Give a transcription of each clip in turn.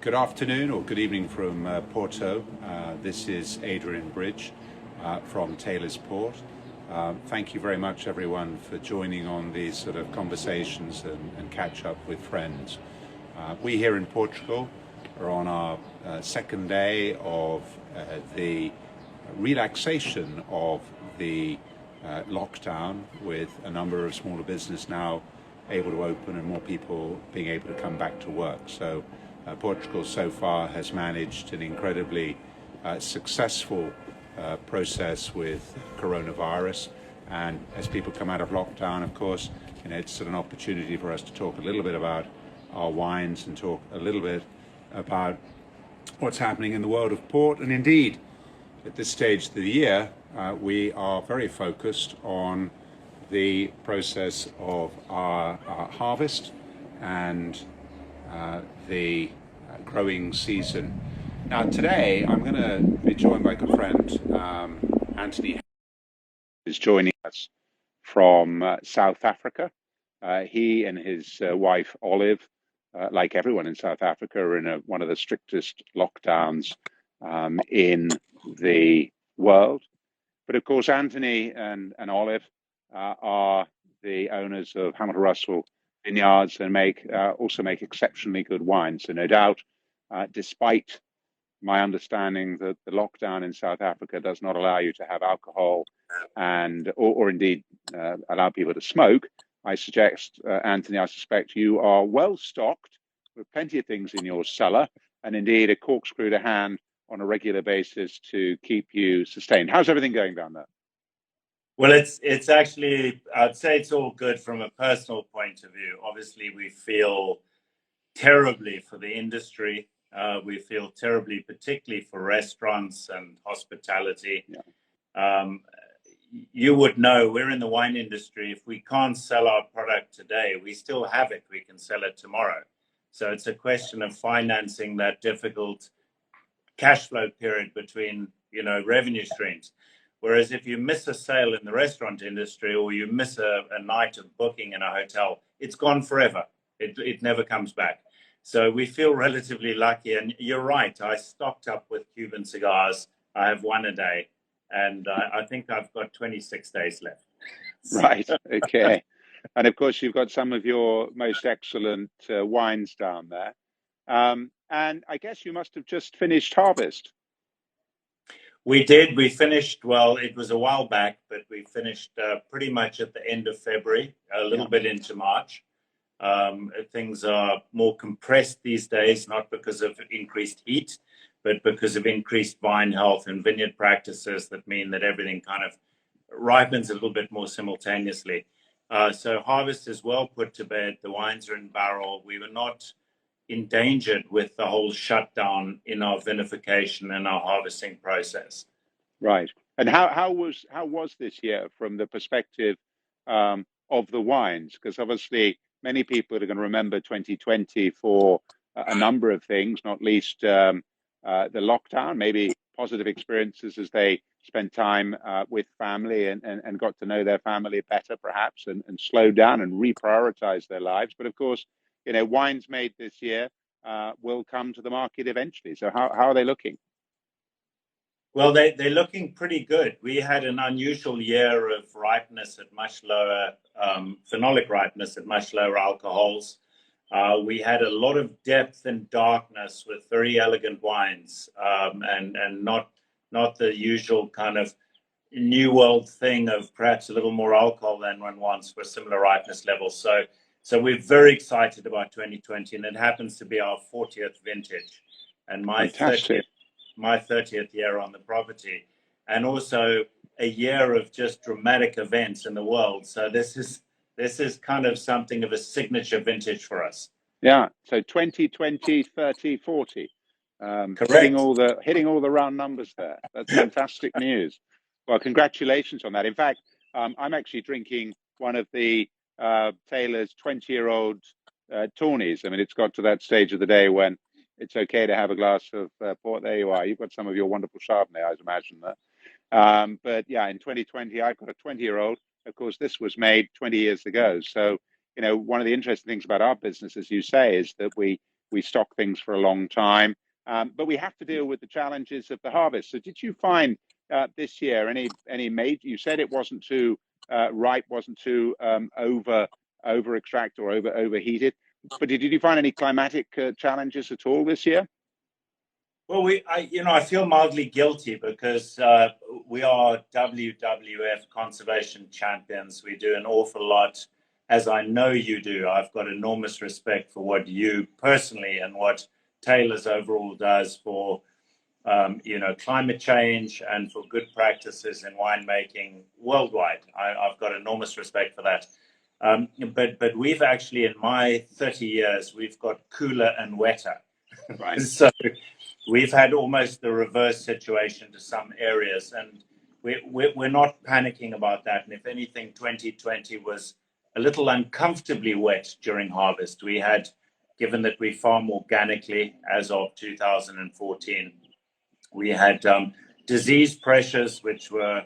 Good afternoon or good evening from Porto. This is Adrian Bridge from Taylor's Port. Thank you very much, everyone, for joining on these sort of conversations and catch up with friends. We here in Portugal are on our second day of the relaxation of the lockdown, with a number of smaller businesses now able to open and more people being able to come back to work. So Portugal so far has managed an incredibly successful process with coronavirus, and as people come out of lockdown, of course, it's an opportunity for us to talk a little bit about our wines and talk a little bit about what's happening in the world of port. And indeed, at this stage of the year, we are very focused on the process of our harvest and the growing season. Now today I'm going to be joined by a good friend, Anthony is joining us from South Africa. He and his wife Olive, like everyone in South Africa, are in one of the strictest lockdowns in the world. But of course, Anthony and Olive are the owners of Hamilton Russell vineyards and also make exceptionally good wine. So no doubt, despite my understanding that the lockdown in South Africa does not allow you to have alcohol or indeed allow people to smoke, I suggest, Anthony, I suspect you are well stocked with plenty of things in your cellar, and indeed a corkscrew to hand on a regular basis to keep you sustained. How's everything going down there? Well, it's actually, I'd say it's all good from a personal point of view. Obviously, we feel terribly for the industry. We feel terribly, particularly for restaurants and hospitality. Yeah. You would know, we're in the wine industry. If we can't sell our product today, we still have it. We can sell it tomorrow. So it's a question of financing that difficult cash flow period between, revenue streams. Whereas if you miss a sale in the restaurant industry, or you miss a night of booking in a hotel, it's gone forever. It never comes back. So we feel relatively lucky. And you're right, I stocked up with Cuban cigars. I have one a day, and I think I've got 26 days left. Right, okay. And of course, you've got some of your most excellent wines down there. And I guess you must have just finished harvest. We did. We finished, well, it was a while back, but we finished pretty much at the end of February, a little bit into March. Things are more compressed these days, not because of increased heat, but because of increased vine health and vineyard practices that mean that everything kind of ripens a little bit more simultaneously. So harvest is well put to bed. The wines are in barrel. We were not endangered with the whole shutdown in our vinification and our harvesting process. Right. And how was this year from the perspective of the wines? Because obviously many people are going to remember 2020 for a number of things, not least the lockdown, maybe positive experiences as they spent time with family and got to know their family better, perhaps, and slowed down and reprioritized their lives. But of course, wines made this year will come to the market eventually. So how are they looking? Well, they're looking pretty good. We had an unusual year of ripeness at much lower, phenolic ripeness at much lower alcohols. We had a lot of depth and darkness with very elegant wines, and not the usual kind of new world thing of perhaps a little more alcohol than one wants for similar ripeness levels. So we're very excited about 2020, and it happens to be our 40th vintage and my 30th year on the property, and also a year of just dramatic events in the world. So this is kind of something of a signature vintage for us. Yeah. So 2020, 30, 40. Correct. Hitting all the round numbers there. That's fantastic news. Well, congratulations on that. In fact, I'm actually drinking one of the Taylor's 20-year-old Tawneys. I mean, it's got to that stage of the day when it's okay to have a glass of port. There you are. You've got some of your wonderful Chardonnay, I imagine that. But yeah, in 2020, I've got a 20-year-old. Of course, this was made 20 years ago. So, one of the interesting things about our business, as you say, is that we we stock things for a long time. But we have to deal with the challenges of the harvest. So did you find this year any major? You said it wasn't too ripe, wasn't too over extract or overheated. But did you find any climatic challenges at all this year? Well, I feel mildly guilty because we are WWF conservation champions. We do an awful lot, as I know you do. I've got enormous respect for what you personally and what Taylor's overall does for, climate change and for good practices in winemaking worldwide. I've got enormous respect for that. But we've actually, in my 30 years, we've got cooler and wetter. Right. So we've had almost the reverse situation to some areas, and we're not panicking about that. And if anything, 2020 was a little uncomfortably wet during harvest. We had, given that we farm organically as of 2014, we had disease pressures which were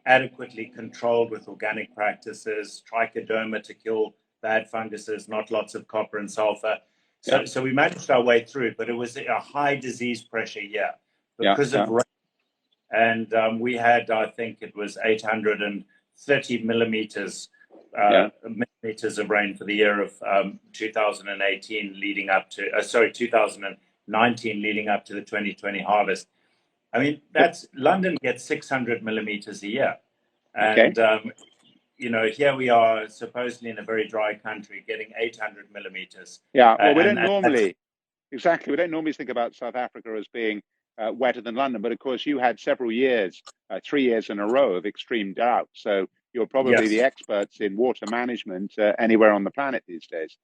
adequately controlled with organic practices, trichoderma to kill bad funguses, not lots of copper and sulfur. So we managed our way through, but it was a high disease pressure year because of rain. And we had, I think it was 830 millimeters of rain for the year of 2018 leading up to, 2019 leading up to the 2020 harvest. I mean, London gets 600 millimeters a year. And, here we are supposedly in a very dry country getting 800 millimeters. Yeah, well, we don't normally think about South Africa as being wetter than London. But of course, you had several years, 3 years in a row of extreme drought. So you're probably the experts in water management anywhere on the planet these days.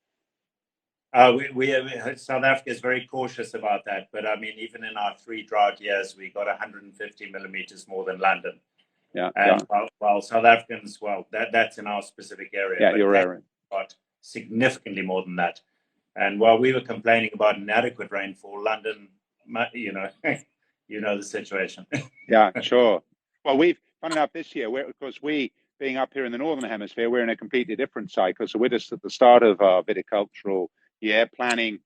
South Africa is very cautious about that. But I mean, even in our 3 drought years, we got 150 millimeters more than London. While South Africans, that's in our specific area. Yeah, your area. Got significantly more than that. And while we were complaining about inadequate rainfall, London, the situation. Yeah, sure. Well, funny enough, this year, we being up here in the Northern Hemisphere, we're in a completely different cycle. So we're just at the start of our viticultural year, planning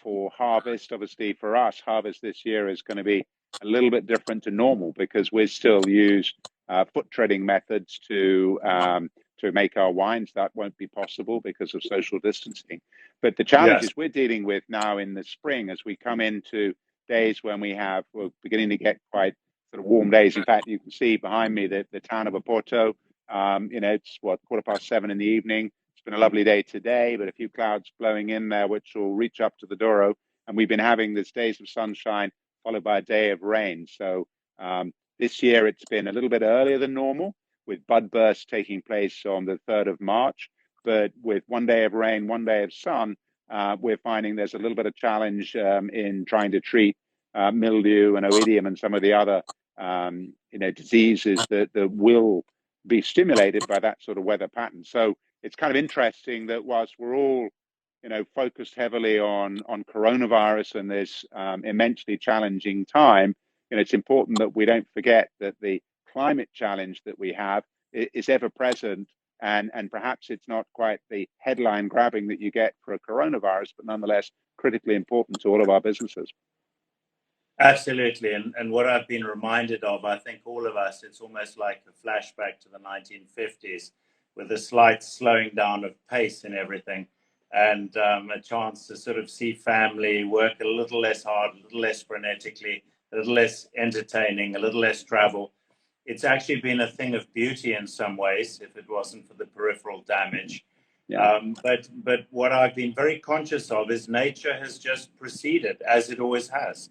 for harvest. Obviously, for us, harvest this year is going to be a little bit different to normal because we still use foot treading methods to make our wines. That won't be possible because of social distancing. But the challenges we're dealing with now in the spring, as we come into days when we're beginning to get quite sort of warm days. In fact, you can see behind me the town of Oporto. It's 7:15 in the evening. It's been a lovely day today, but a few clouds blowing in there, which will reach up to the Douro. And we've been having these days of sunshine followed by a day of rain. So this year it's been a little bit earlier than normal, with bud bursts taking place on the 3rd of March. But with 1 day of rain, 1 day of sun, we're finding there's a little bit of challenge in trying to treat mildew and oidium and some of the other diseases that will be stimulated by that sort of weather pattern. So it's kind of interesting that whilst we're all focused heavily on coronavirus and this immensely challenging time, it's important that we don't forget that the climate challenge that we have is ever present, and perhaps it's not quite the headline grabbing that you get for a coronavirus, but nonetheless critically important to all of our businesses. Absolutely. And what I've been reminded of, I think all of us, it's almost like a flashback to the 1950s with a slight slowing down of pace in everything, and a chance to sort of see family, work a little less hard, a little less frenetically, a little less entertaining, a little less travel. It's actually been a thing of beauty in some ways, if it wasn't for the peripheral damage. But what I've been very conscious of is nature has just proceeded as it always has.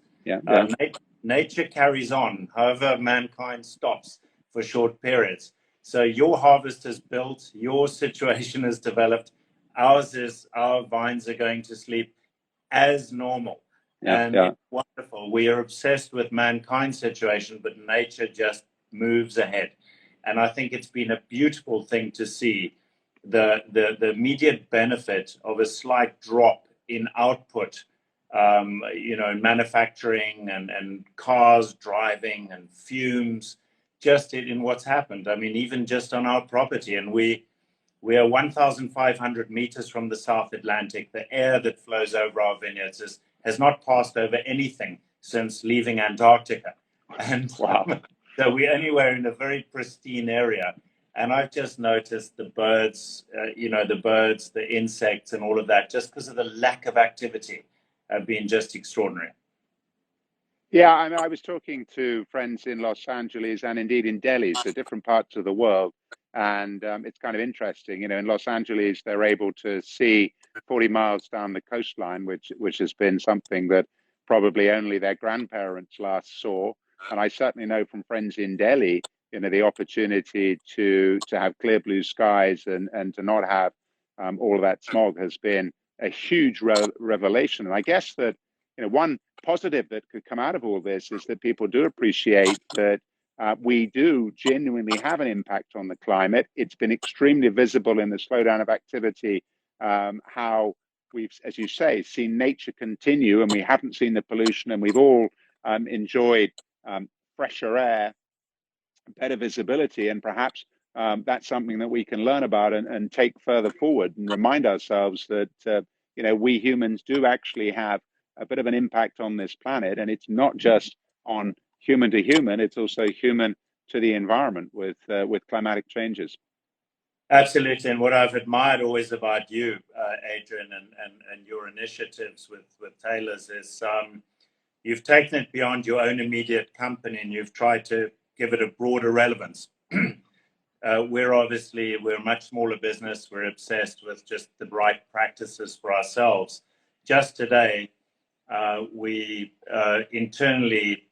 Nature carries on, however mankind stops for short periods. So your harvest is built, your situation is developed, our vines are going to sleep as normal. It's wonderful. We are obsessed with mankind's situation, but nature just moves ahead. And I think it's been a beautiful thing to see the immediate benefit of a slight drop in output, manufacturing and cars driving and fumes, just in what's happened. I mean, even just on our property. And we We are 1,500 meters from the South Atlantic. The air that flows over our vineyards has not passed over anything since leaving Antarctica. And Wow. so we're anywhere in a very pristine area. And I've just noticed the birds, the birds, the insects, and all of that, just because of the lack of activity, have been just extraordinary. Yeah, I mean, I was talking to friends in Los Angeles and indeed in Delhi, so different parts of the world. And it's kind of interesting, in Los Angeles, they're able to see 40 miles down the coastline, which has been something that probably only their grandparents last saw. And I certainly know from friends in Delhi, the opportunity to have clear blue skies and to not have all of that smog has been a huge revelation. And I guess that, one positive that could come out of all this is that people do appreciate that we do genuinely have an impact on the climate. It's been extremely visible in the slowdown of activity, how we've, as you say, seen nature continue, and we haven't seen the pollution, and we've all enjoyed fresher air, better visibility, and perhaps that's something that we can learn about and take further forward and remind ourselves that we humans do actually have a bit of an impact on this planet, and it's not just on human to human; it's also human to the environment with climatic changes. Absolutely, and what I've admired always about you, Adrian, and your initiatives with Taylor's is you've taken it beyond your own immediate company, and you've tried to give it a broader relevance. We're a much smaller business. We're obsessed with just the right practices for ourselves. Just today, we internally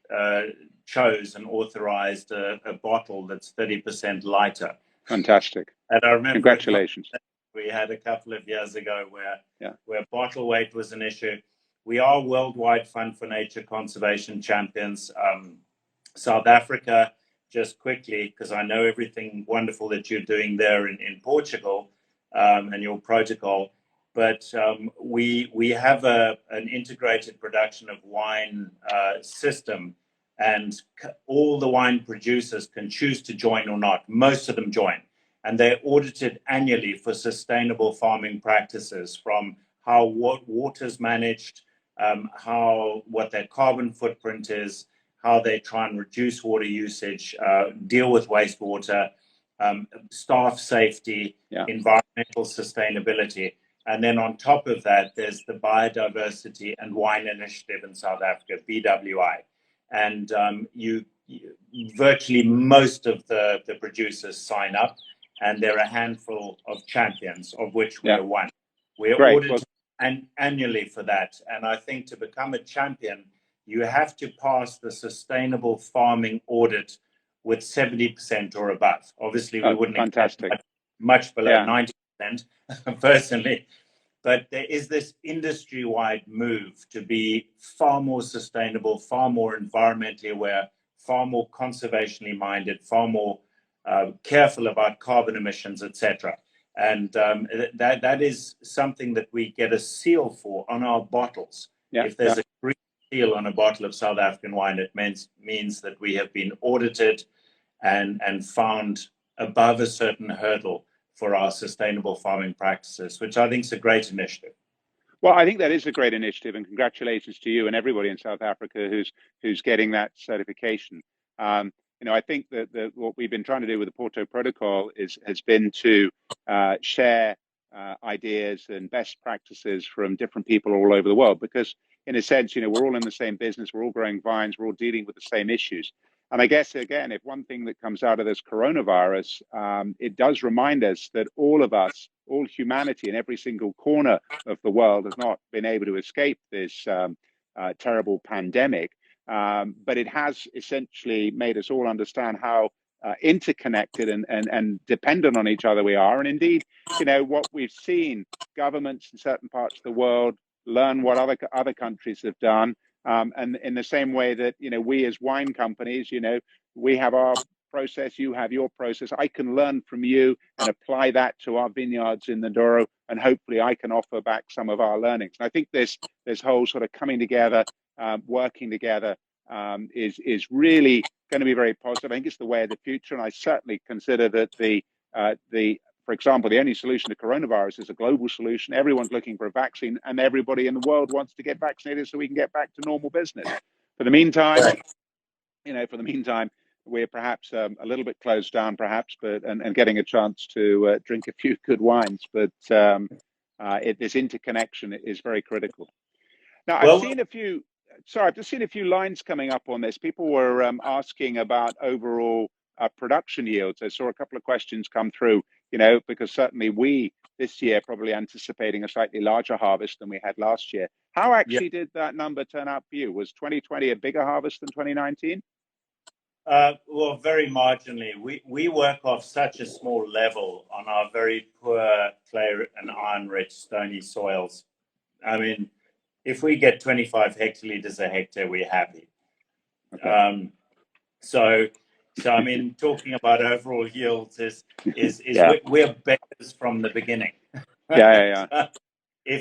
chose and authorized a bottle that's 30% lighter. Fantastic. And I remember congratulations. We had a couple of years ago where bottle weight was an issue. We are Worldwide Fund for Nature Conservation champions. South Africa, just quickly, because I know everything wonderful that you're doing there in Portugal and your protocol. But we have an integrated production of wine system, and all the wine producers can choose to join or not. Most of them join, and they're audited annually for sustainable farming practices, from how water's managed, what their carbon footprint is, how they try and reduce water usage, deal with wastewater, staff safety, environmental sustainability. And then on top of that, there's the Biodiversity and Wine Initiative in South Africa, BWI. And virtually most of the producers sign up, and there are a handful of champions, of which we are one. We're audited annually for that. And I think to become a champion, you have to pass the sustainable farming audit with 70% or above. Obviously, we wouldn't expect much below 90%, personally. But there is this industry-wide move to be far more sustainable, far more environmentally aware, far more conservationally minded, far more careful about carbon emissions, etc. And that is something that we get a seal for on our bottles. If there's a green seal on a bottle of South African wine, it means that we have been audited and found above a certain hurdle for our sustainable farming practices, which I think is a great initiative. Well, I think that is a great initiative, and congratulations to you and everybody in South Africa who's getting that certification. I think that what we've been trying to do with the Porto Protocol has been to share ideas and best practices from different people all over the world, because in a sense, we're all in the same business, we're all growing vines, we're all dealing with the same issues. And I guess, again, if one thing that comes out of this coronavirus, it does remind us that all of us, all humanity in every single corner of the world has not been able to escape this terrible pandemic. But it has essentially made us all understand how interconnected and dependent on each other we are. And indeed, what we've seen, governments in certain parts of the world learn what other countries have done. And in the same way that, we as wine companies, we have our process, you have your process. I can learn from you and apply that to our vineyards in the Douro, and hopefully I can offer back some of our learnings. And I think this whole sort of coming together, working together, is really going to be very positive. I think it's the way of the future, and I certainly consider that the for example, the only solution to coronavirus is a global solution. Everyone's looking for a vaccine, and everybody in the world wants to get vaccinated so we can get back to normal business. For the meantime, we're perhaps a little bit closed down, perhaps, but and getting a chance to drink a few good wines. But this interconnection is very critical. Now, I've just seen a few lines coming up on this. People were asking about overall production yields. I saw a couple of questions come through, because certainly we this year probably anticipating a slightly larger harvest than we had last year. How actually did that number turn out for you? Was 2020 a bigger harvest than 2019? Well, very marginally. We work off such a small level on our very poor clay and iron-rich stony soils. I mean, if we get 25 hectoliters a hectare, we're happy. Okay. So I mean, talking about overall yields is we're beggars from the beginning. Yeah.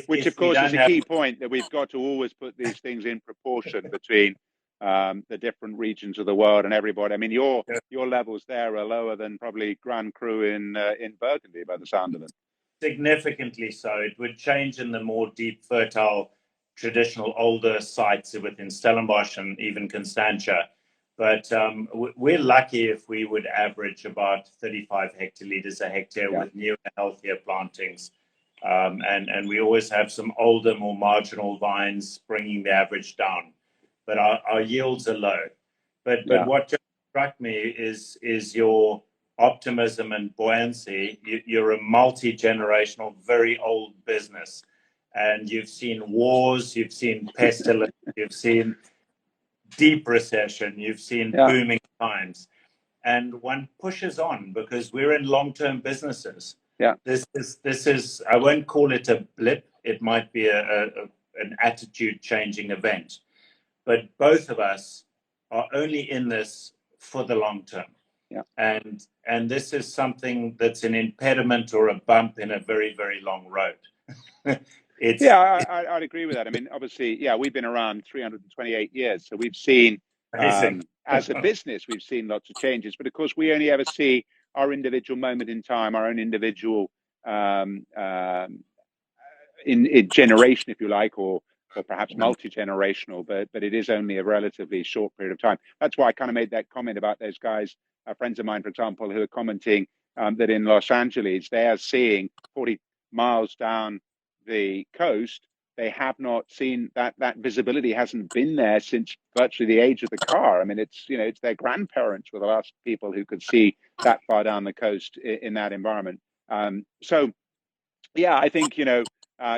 Which, of course, is a key point, that we've got to always put these things in proportion between the different regions of the world and everybody. I mean, your levels there are lower than probably Grand Cru in Burgundy, by the sound of it. Significantly so. It would change in the more deep, fertile, traditional, older sites within Stellenbosch and even Constantia. But we're lucky if we would average about 35 hectoliters a hectare with new and healthier plantings. And we always have some older, more marginal vines bringing the average down. But our yields are low. But what just struck me is your optimism and buoyancy. You're a multi-generational, very old business. And you've seen wars, you've seen pestilence, you've seen deep recession, you've seen booming times. And one pushes on because we're in long-term businesses. Yeah. This is I won't call it a blip. It might be an attitude-changing event. But both of us are only in this for the long term. Yeah. And this is something that's an impediment or a bump in a very, very long road. I'd agree with that. I mean, obviously, we've been around 328 years. So we've seen, as a business, we've seen lots of changes. But of course, we only ever see our individual moment in time, our own individual in generation, if you like, or perhaps multi-generational, but it is only a relatively short period of time. That's why I kind of made that comment about those guys, friends of mine, for example, who are commenting that in Los Angeles, they are seeing 40 miles down the coast, they have not seen that visibility hasn't been there since virtually the age of the car. I mean, it's their grandparents were the last people who could see that far down the coast in that environment. So I think,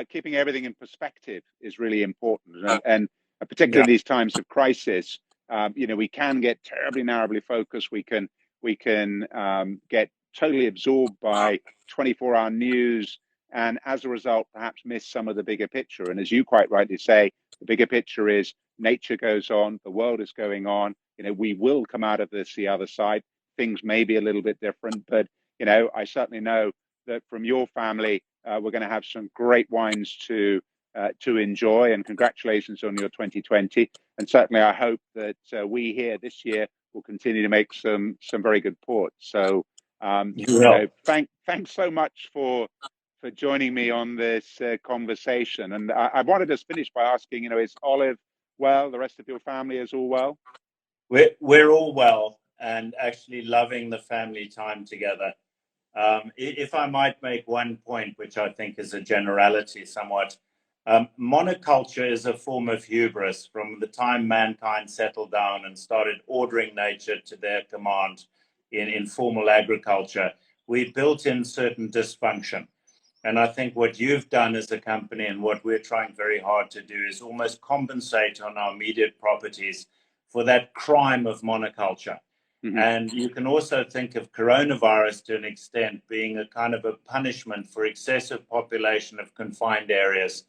keeping everything in perspective is really important. And particularly in these times of crisis, we can get terribly narrowly focused. We can get totally absorbed by 24-hour news, and as a result, perhaps miss some of the bigger picture. And as you quite rightly say, the bigger picture is nature goes on, the world is going on. We will come out of this the other side. Things may be a little bit different, but I certainly know that from your family, we're going to have some great wines to enjoy. And congratulations on your 2020. And certainly, I hope that we here this year will continue to make some very good ports. So, thanks so much for joining me on this conversation. And I wanted to finish by asking, is Olive well? The rest of your family is all well? We're all well, and actually loving the family time together. If I might make one point, which I think is a generality somewhat, monoculture is a form of hubris. From the time mankind settled down and started ordering nature to their command in formal agriculture, we built in certain dysfunction. And I think what you've done as a company and what we're trying very hard to do is almost compensate on our immediate properties for that crime of monoculture. Mm-hmm. And you can also think of coronavirus to an extent being a kind of a punishment for excessive population of confined areas.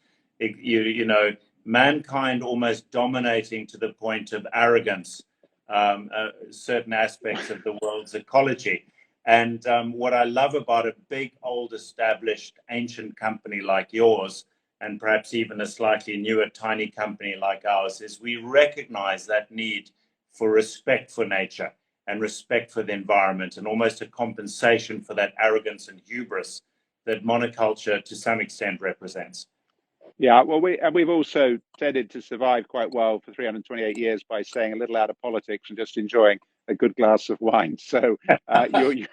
Mankind almost dominating to the point of arrogance certain aspects of the world's ecology. And what I love about a big, old, established, ancient company like yours, and perhaps even a slightly newer, tiny company like ours, is we recognize that need for respect for nature. and respect for the environment, and almost a compensation for that arrogance and hubris that monoculture to some extent represents. Yeah, well, we've also tended to survive quite well for 328 years by staying a little out of politics and just enjoying a good glass of wine. So you're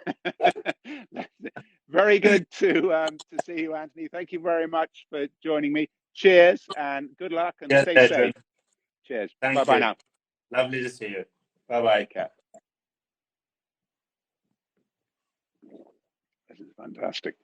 very good to see you, Anthony. Thank you very much for joining me. Cheers and good luck and Yes, stay Adrian. safe. Cheers. Thank Bye you. now. Lovely to see you. Bye-bye. Take care. This is fantastic.